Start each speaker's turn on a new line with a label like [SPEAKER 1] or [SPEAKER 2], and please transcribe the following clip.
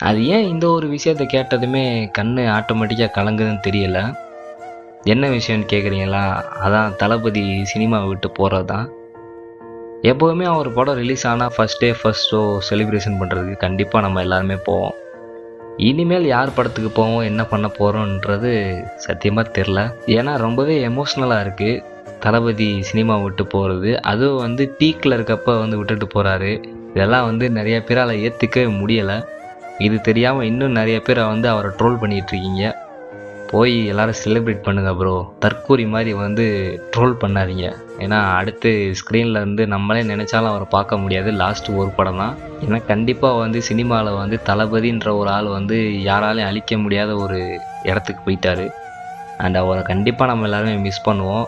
[SPEAKER 1] அது ஏன் இந்த ஒரு விஷயத்த கேட்டதுமே கண்ணு ஆட்டோமேட்டிக்காக கலங்குதுன்னு தெரியல. என்ன விஷயம்னு கேட்குறீங்களா? அதான் தளபதி சினிமாவை விட்டு போகிறது தான். எப்போவுமே அவர் படம் ரிலீஸ் ஆனால் first day first show celebration பண்ணுறதுக்கு கண்டிப்பாக நம்ம எல்லாருமே போவோம். இனிமேல் யார் படத்துக்கு போவோம், என்ன பண்ண போகிறோன்றது சத்தியமாக தெரில. ஏன்னா ரொம்பவே எமோஷ்னலாக இருக்குது தளபதி சினிமா விட்டு போகிறது. அதுவும் வந்து பீக்கில் இருக்கப்போ வந்து விட்டுட்டு போகிறாரு. இதெல்லாம் வந்து நிறைய பேரால் ஏற்றுக்கவே முடியலை. இது தெரியாமல் இன்னும் நிறைய பேரை வந்து அவரை ட்ரோல் பண்ணிகிட்ருக்கீங்க. போய் எல்லோரும் செலிப்ரேட் பண்ணுங்கள் ப்ரோ. தற்கூரி மாதிரி வந்து ட்ரோல் பண்ணாதீங்க. ஏன்னா அடுத்து ஸ்க்ரீனில் இருந்து நம்மளே நினச்சாலும் அவரை பார்க்க முடியாது. லாஸ்ட்டு ஒரு படம் தான். ஏன்னா கண்டிப்பாக வந்து சினிமாவில் வந்து தளபதின்ற ஒரு ஆள் வந்து யாராலையும் அழிக்க முடியாத ஒரு இடத்துக்கு போயிட்டார். அண்ட் அவரை கண்டிப்பாக நம்ம எல்லாருமே மிஸ் பண்ணுவோம்.